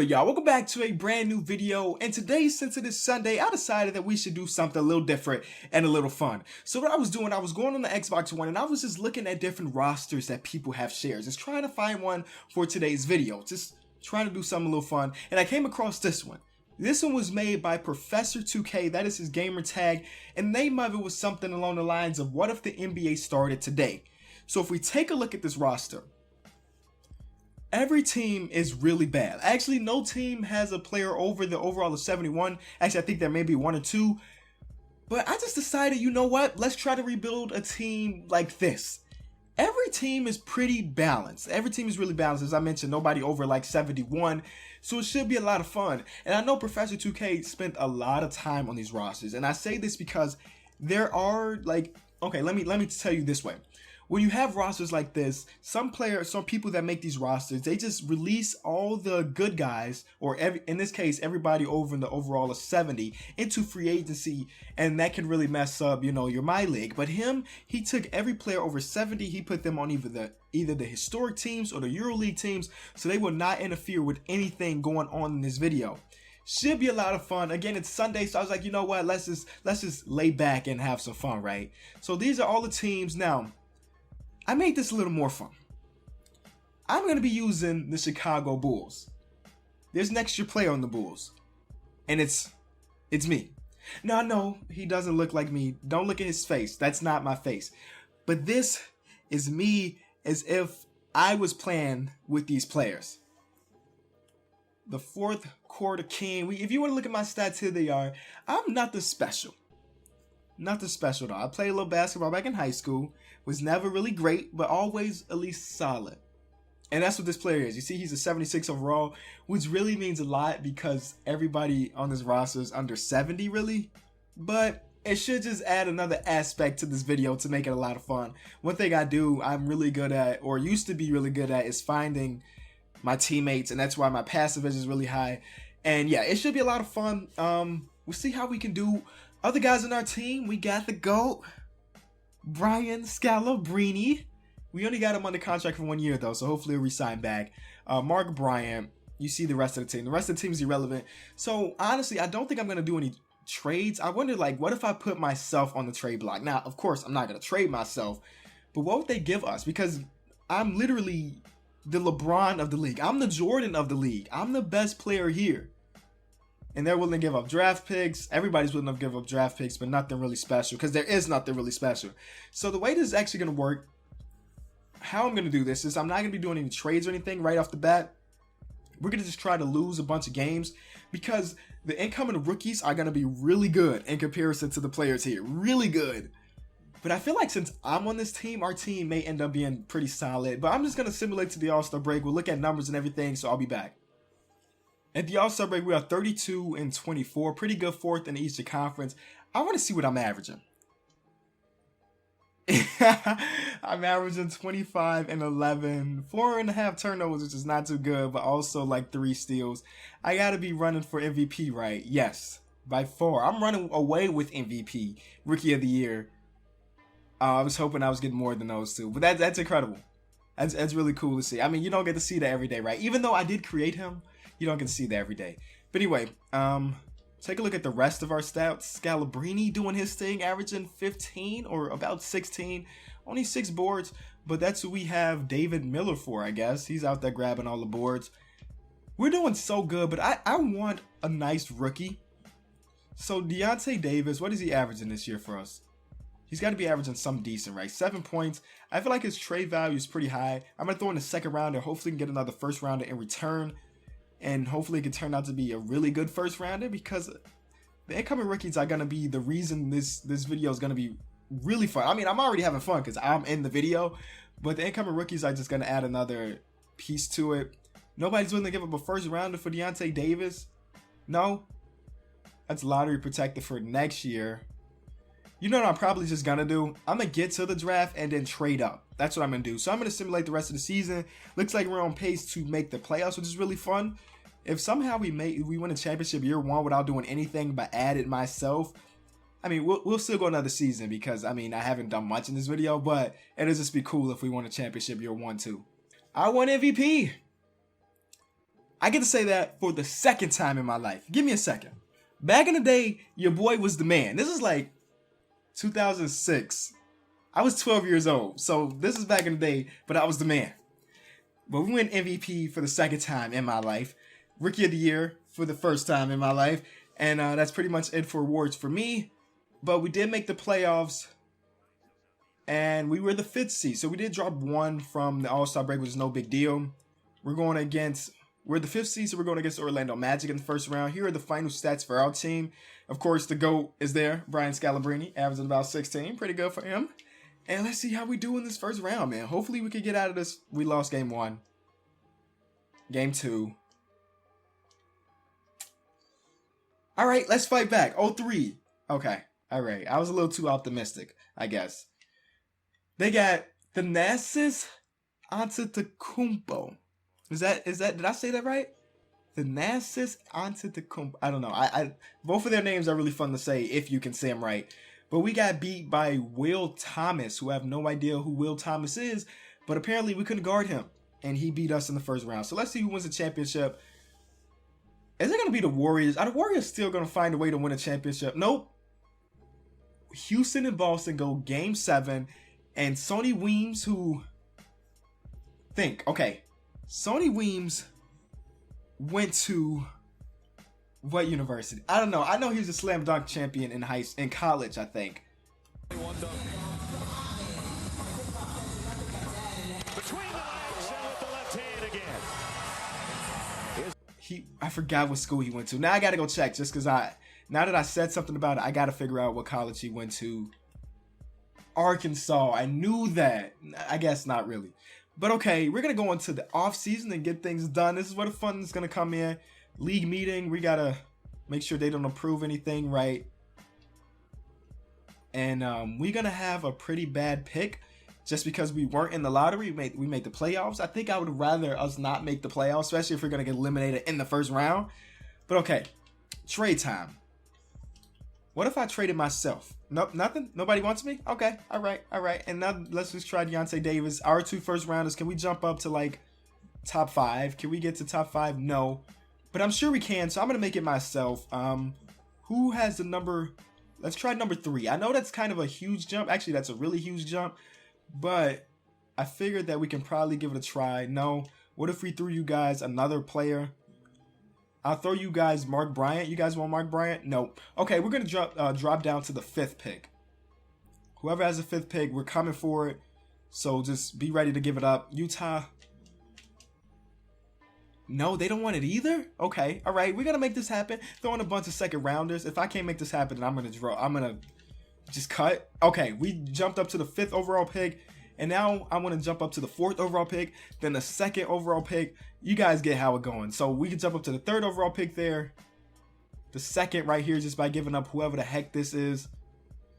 good, y'all? Welcome back to a brand new video, and today, since it is Sunday, I decided that we should do something a little different and a little fun. So what I was doing, I was going on the Xbox One and I was just looking at different rosters that people have shared, just trying to find one for today's video, just trying to do something a little fun, and I came across this one. This one was made by Professor 2K, that is his gamer tag, and the name of it was something along the lines of what if the NBA started today? So if we take a look at this roster, every team is really bad. Actually, no team has a player over the overall of 71. Actually, I think there may be one or two. But I just decided, you know what? Let's try to rebuild a team like this. Every team is pretty balanced. Every team is really balanced. As I mentioned, nobody over like 71. So it should be a lot of fun. And I know Professor 2K spent a lot of time on these rosters. And I say this because there are like, okay, let me tell you this way. When you have rosters like this, some people that make these rosters, they just release all the good guys, or in this case, everybody over in the overall of 70 into free agency, and that can really mess up, you know, your My League. But he took every player over 70, he put them on either the historic teams or the EuroLeague teams, so they will not interfere with anything going on in this video. Should be a lot of fun. Again, it's Sunday, so I was like, you know what, let's just lay back and have some fun, right? So these are all the teams. Now, I made this a little more fun. I'm going to be using the Chicago Bulls. There's an extra player on the Bulls, and it's me. Now, no, he doesn't look like me. Don't look at his face. That's not my face. But this is me as if I was playing with these players. The fourth quarter king. If you want to look at my stats, here they are. I'm nothing special. Nothing special though. I played a little basketball back in high school. Was never really great, but always at least solid. And that's what this player is. You see, he's a 76 overall, which really means a lot because everybody on this roster is under 70 really. But it should just add another aspect to this video to make it a lot of fun. One thing I'm really good at, or used to be really good at, is finding my teammates, and that's why my passive is really high. And yeah, it should be a lot of fun. We'll see how we can do. Other guys on our team, we got the GOAT, Brian Scalabrine. We only got him under contract for 1 year though, so hopefully he'll resign back. Mark Bryant. You see the rest of the team. The rest of the team is irrelevant. So honestly, I don't think I'm gonna do any trades. I wonder, like, what if I put myself on the trade block? Now, of course, I'm not gonna trade myself, but what would they give us? Because I'm literally the LeBron of the league. I'm the Jordan of the league. I'm the best player here. And they're willing to give up draft picks. Everybody's willing to give up draft picks, but nothing really special, because there is nothing really special. So the way this is actually going to work, how I'm going to do this is I'm not going to be doing any trades or anything right off the bat. We're going to just try to lose a bunch of games because the incoming rookies are going to be really good in comparison to the players here. Really good. But I feel like since I'm on this team, our team may end up being pretty solid. But I'm just going to simulate to the All-Star break. We'll look at numbers and everything, so I'll be back. At the All-Star break, we are 32-24, pretty good fourth in the Eastern Conference. I want to see what I'm averaging. I'm averaging 25-11, 4.5 turnovers, which is not too good, but also like 3 steals. I got to be running for MVP, right? Yes, by far. I'm running away with MVP, Rookie of the Year. I was hoping I was getting more than those two, but that's incredible. That's really cool to see. I mean, you don't get to see that every day, right? Even though I did create him, you don't get to see that every day. But anyway, take a look at the rest of our stats. Scalabrine doing his thing, averaging 15 or about 16. Only 6 boards, but that's who we have David Miller for, I guess. He's out there grabbing all the boards. We're doing so good, but I want a nice rookie. So Deontay Davis, what is he averaging this year for us? He's got to be averaging something decent, right? 7 points. I feel like his trade value is pretty high. I'm going to throw in the second rounder. Hopefully, we can get another first rounder in return. And hopefully it can turn out to be a really good first rounder, because the incoming rookies are going to be the reason this video is going to be really fun. I mean, I'm already having fun because I'm in the video, but the incoming rookies are just going to add another piece to it. Nobody's willing to give up a first rounder for Deontay Davis. No, that's lottery protected for next year. You know what I'm probably just going to do? I'm going to get to the draft and then trade up. That's what I'm going to do. So I'm going to simulate the rest of the season. Looks like we're on pace to make the playoffs, which is really fun. If somehow we win a championship year 1 without doing anything but add it myself, I mean, we'll still go another season because, I mean, I haven't done much in this video, but it'll just be cool if we won a championship year 1 too. I won MVP. I get to say that for the second time in my life. Give me a second. Back in the day, your boy was the man. This is like 2006. I was 12 years old, so this is back in the day, but I was the man. But we win MVP for the second time in my life. Rookie of the Year for the first time in my life. And that's pretty much it for awards for me. But we did make the playoffs. And we were the 5th seed. So we did drop 1 from the All-Star break, which is no big deal. We're the 5th seed, so we're going against Orlando Magic in the first round. Here are the final stats for our team. Of course, the GOAT is there. Brian Scalabrine, averaging about 16. Pretty good for him. And let's see how we do in this first round, man. Hopefully we can get out of this. We lost game 1. Game 2. All right, let's fight back. 0-3. Okay. All right. I was a little too optimistic, I guess. They got Thanasis Antetokounmpo. Is that did I say that right? Thanasis Antetokounmpo. I don't know. Both of their names are really fun to say if you can say them right. But we got beat by Will Thomas, who I have no idea who Will Thomas is, but apparently we couldn't guard him, and he beat us in the first round. So let's see who wins the championship. Is it going to be the Warriors? Are the Warriors still going to find a way to win a championship? Nope. Houston and Boston go game 7, and Sonny Weems, who... Sonny Weems went to... what university? I don't know. I know he was a slam dunk champion in college, I think. Between the legs and with the left hand again. I forgot what school he went to. Now I gotta go check just because now that I said something about it, I gotta figure out what college he went to. Arkansas. I knew that. I guess not really. But okay, we're gonna go into the off season and get things done. This is where the fun is gonna come in. League meeting, we gotta make sure they don't approve anything, right? And we're gonna have a pretty bad pick just because we weren't in the lottery. We made the playoffs. I think I would rather us not make the playoffs, especially if we're gonna get eliminated in the first round. But okay, trade time. What if I traded myself? Nope, nothing. Nobody wants me. Okay, all right. And now let's just try Deontay Davis. Our 2 first rounders. Can we jump up to like top 5? Can we get to top 5? No. But I'm sure we can, so I'm going to make it myself. Who has the number? Let's try number 3. I know that's kind of a huge jump. Actually, that's a really huge jump. But I figured that we can probably give it a try. No. What if we threw you guys another player? I'll throw you guys Mark Bryant. You guys want Mark Bryant? Nope. Okay, we're going to drop down to the 5th pick. Whoever has the 5th pick, we're coming for it. So just be ready to give it up. Utah... No, they don't want it either? Okay, all right. We're going to make this happen. Throwing a bunch of second rounders. If I can't make this happen, then I'm going to draw. I'm going to just cut. Okay, we jumped up to the 5th overall pick. And now I want to jump up to the 4th overall pick. Then the 2nd overall pick. You guys get how it's going. So we can jump up to the 3rd overall pick there. The 2nd right here just by giving up whoever the heck this is.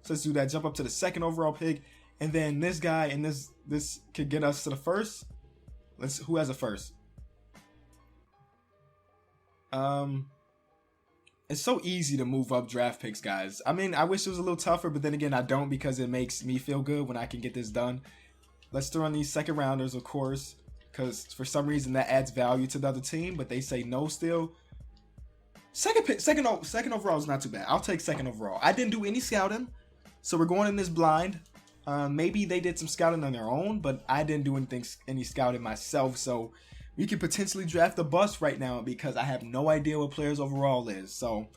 So let's do that. Jump up to the 2nd overall pick. And then this guy and this could get us to the 1st. Who has a 1st? It's so easy to move up draft picks, guys. I mean, I wish it was a little tougher, but then again, I don't because it makes me feel good when I can get this done. Let's throw on these second rounders, of course, because for some reason that adds value to the other team, but they say no still. Second overall is not too bad. I'll take 2nd overall. I didn't do any scouting, so we're going in this blind. Maybe they did some scouting on their own, but I didn't do any scouting myself, so we could potentially draft a bust right now because I have no idea what players overall is. So,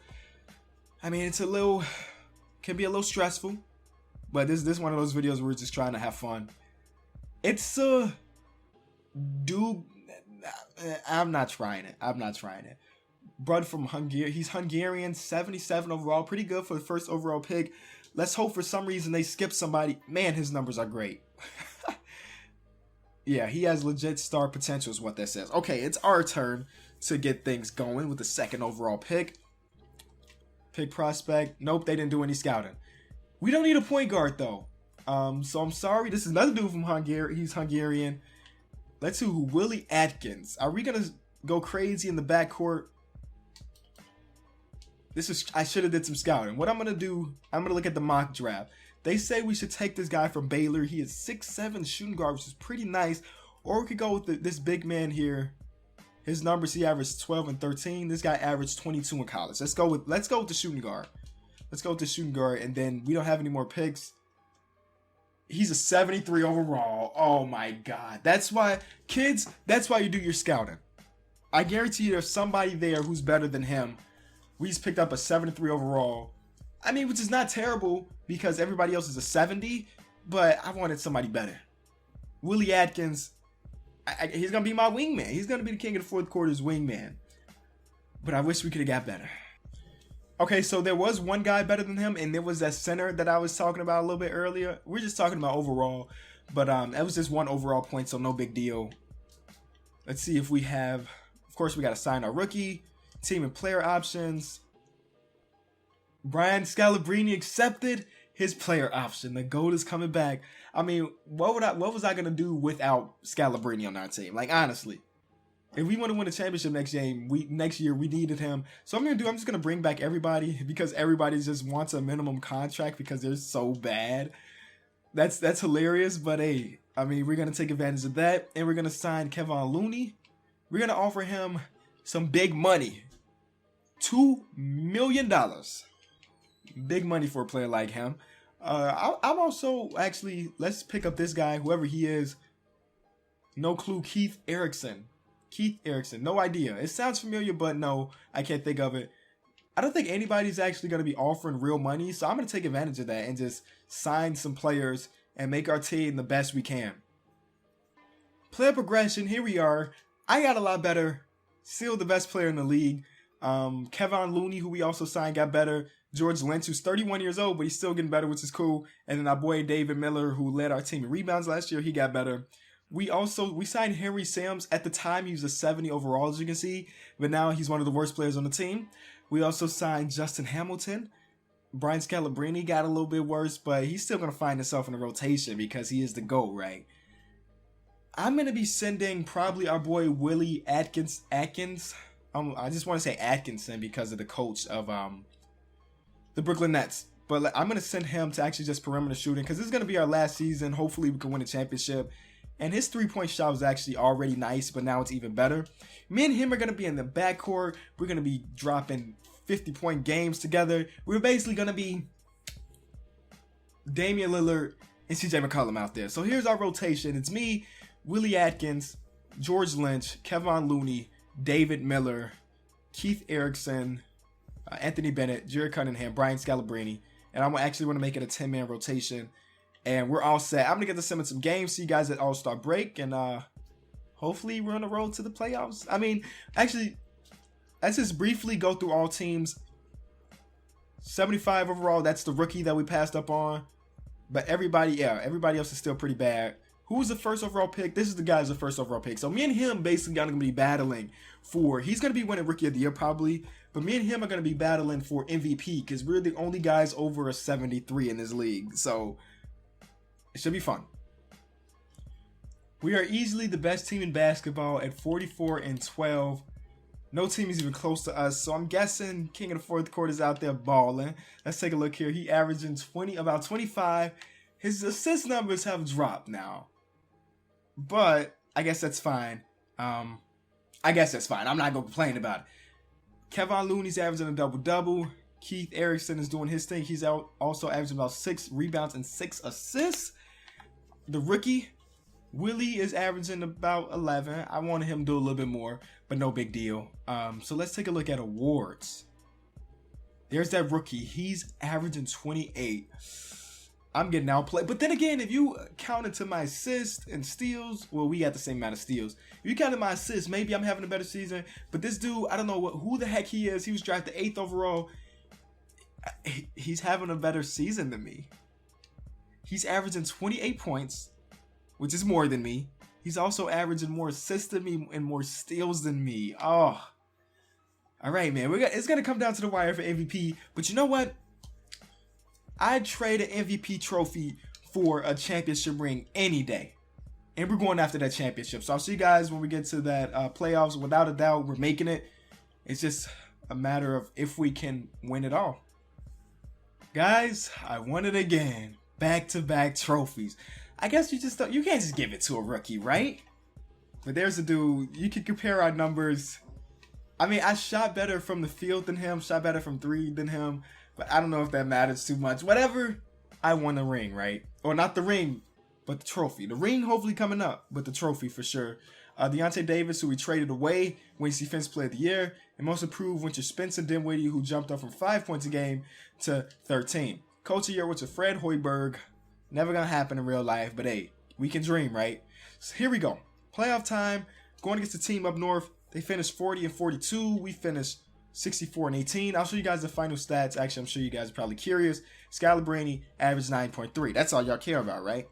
I mean, can be a little stressful, but this is one of those videos where we're just trying to have fun. It's dude, I'm not trying it. Bud from Hungary, he's Hungarian, 77 overall, pretty good for the 1st overall pick. Let's hope for some reason they skip somebody. Man, his numbers are great. Yeah, he has legit star potential is what that says. Okay, it's our turn to get things going with the 2nd overall pick. Pick prospect. Nope, they didn't do any scouting. We don't need a point guard, though. So I'm sorry. This is another dude from Hungary. He's Hungarian. Let's do Willie Atkins. Are we going to go crazy in the backcourt? I should have did some scouting. What I'm going to do, I'm going to look at the mock draft. They say we should take this guy from Baylor. He is 6'7", shooting guard, which is pretty nice. Or we could go with this big man here. His numbers, he averaged 12 and 13. This guy averaged 22 in college. Let's go with the shooting guard. Let's go with the shooting guard, and then we don't have any more picks. He's a 73 overall. Oh my God. That's why, kids, that's why you do your scouting. I guarantee you there's somebody there who's better than him. We just picked up a 73 overall. I mean, which is not terrible because everybody else is a 70, but I wanted somebody better. Willie Atkins, he's going to be my wingman. He's going to be the king of the fourth quarter's wingman. But I wish we could have got better. Okay, so there was one guy better than him, and there was that center that I was talking about a little bit earlier. We're just talking about overall, but that was just one overall point, so no big deal. Let's see if we have, of course, we got to sign our rookie, team and player options. Brian Scalabrine accepted his player option. The GOAT is coming back. I mean, what was I gonna do without Scalabrine on our team? Like, honestly. If we want to win a championship next year, we needed him. So I'm just gonna bring back everybody because everybody just wants a minimum contract because they're so bad. That's hilarious, but hey, I mean, we're gonna take advantage of that, and we're gonna sign Kevon Looney. We're gonna offer him some big money, $2 million. Big money for a player like him. I'm also actually, let's pick up this guy, whoever he is. No clue. Keith Erickson, no idea. It sounds familiar, but no, I can't think of it. I don't think anybody's actually going to be offering real money, so I'm going to take advantage of that and just sign some players and make our team the best we can. Player progression, here we are. I got a lot better. Still the best player in the league. Kevon Looney, who we also signed, got better. George Lynch, who's 31 years old, but he's still getting better, which is cool. And then our boy David Miller, who led our team in rebounds last year, he got better. We signed Henry Sims. At the time, he was a 70 overall, as you can see, but now he's one of the worst players on the team. We also signed Justin Hamilton. Brian Scalabrine got a little bit worse, but he's still going to find himself in the rotation because he is the GOAT, right? I'm going to be sending probably our boy Willie Atkins. I just want to say Atkinson because of the coach of the Brooklyn Nets. But I'm going to send him to actually just perimeter shooting because this is going to be our last season. Hopefully we can win a championship. And his three-point shot was actually already nice, but now it's even better. Me and him are going to be in the backcourt. We're going to be dropping 50-point games together. We're basically going to be Damian Lillard and CJ McCollum out there. So here's our rotation. It's me, Willie Atkins, George Lynch, Kevon Looney, David Miller, Keith Erickson, Anthony Bennett, Jared Cunningham, Brian Scalabrine. And I actually want to make it a 10-man rotation. And we're all set. I'm going to get to send some games to you guys at All-Star break. And hopefully we're on the road to the playoffs. I mean, actually, let's just briefly go through all teams. 75 overall, that's the rookie that we passed up on. But everybody else is still pretty bad. Who was the first overall pick? This is the guy's the first overall pick. So me and him basically going to be battling for, he's going to be winning Rookie of the Year probably. But me and him are going to be battling for MVP because we're the only guys over a 73 in this league. So it should be fun. We are easily the best team in basketball at 44-12. No team is even close to us. So I'm guessing King of the Fourth Quarter is out there balling. Let's take a look here. He averaging about 25. His assist numbers have dropped now. But I guess that's fine. I'm not going to complain about it. Kevon Looney's averaging a double-double. Keith Erickson is doing his thing. He's also averaging about 6 rebounds and 6 assists. The rookie, Willie, is averaging about 11. I wanted him to do a little bit more, but no big deal. So let's take a look at awards. There's that rookie. He's averaging 28. I'm getting outplayed. But then again, if you count it to my assists and steals, well, we got the same amount of steals. If you counted my assists, maybe I'm having a better season. But this dude, I don't know who the heck he is. He was drafted 8th overall. He's having a better season than me. He's averaging 28 points, which is more than me. He's also averaging more assists than me and more steals than me. Oh. All right, man. It's going to come down to the wire for MVP. But you know what? I'd trade an MVP trophy for a championship ring any day. And we're going after that championship. So I'll see you guys when we get to that playoffs. Without a doubt, we're making it. It's just a matter of if we can win it all. Guys, I won it again. Back-to-back trophies. I guess you can't just give it to a rookie, right? But there's a dude, you can compare our numbers. I mean, I shot better from the field than him, shot better from three than him, but I don't know if that matters too much. Whatever, I won the ring, right? Or not the ring, but the trophy. The ring hopefully coming up, but the trophy for sure. Deontay Davis, who we traded away, wins Defensive Player of the Year. And most improved went to Spencer Dinwiddie, who jumped up from 5 points a game to 13. Coach of the Year went to Fred Hoiberg. Never gonna happen in real life, but hey, we can dream, right? So here we go. Playoff time, going against the team up north. They finished 40-42. We finished 64-18. I'll show you guys the final stats. Actually, I'm sure you guys are probably curious. Skylar Braney averaged 9.3. That's all y'all care about, right?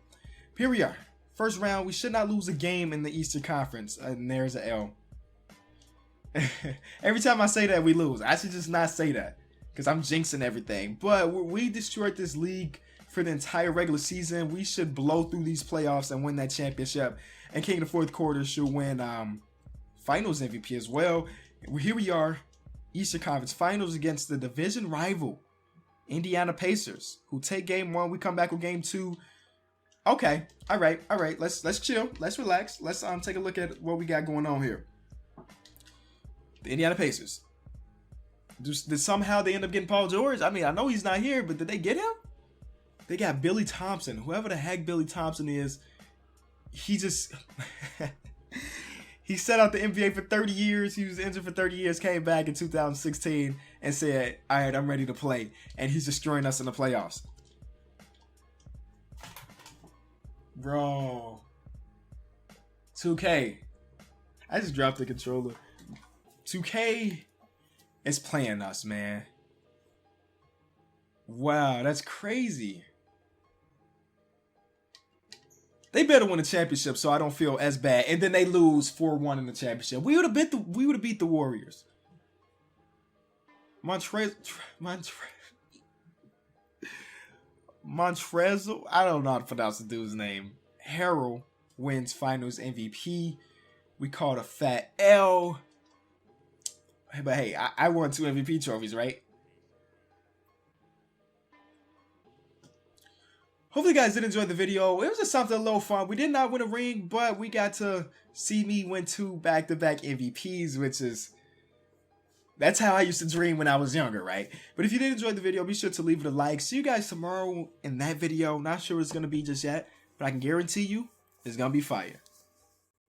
Here we are. First round, we should not lose a game in the Eastern Conference. And there's an L. Every time I say that, we lose. I should just not say that because I'm jinxing everything. But we destroyed this league for the entire regular season. We should blow through these playoffs and win that championship. And King of the Fourth Quarter should win Finals MVP as well. Here we are, Eastern Conference Finals against the division rival, Indiana Pacers, who take game one. We come back with game two. Okay, all right. Let's chill. Let's relax. Let's take a look at what we got going on here. The Indiana Pacers. Did somehow they end up getting Paul George? I mean, I know he's not here, but did they get him? They got Billy Thompson. Whoever the heck Billy Thompson is, he just he set out the NBA for 30 years. He was injured for 30 years, came back in 2016 and said, all right, I'm ready to play. And he's destroying us in the playoffs. Bro. 2K. I just dropped the controller. 2K is playing us, man. Wow, that's crazy. They better win the championship so I don't feel as bad. And then they lose 4-1 in the championship. We would have beat the Warriors. Montrezl, I don't know how to pronounce the dude's name. Harrell wins Finals MVP. We called a fat L. But hey, I won 2 MVP trophies, right? Hopefully you guys did enjoy the video. It was just something a little fun. We did not win a ring, but we got to see me win 2 back-to-back MVPs, which is... That's how I used to dream when I was younger, right? But if you did enjoy the video, be sure to leave it a like. See you guys tomorrow in that video. Not sure what it's going to be just yet, but I can guarantee you it's going to be fire.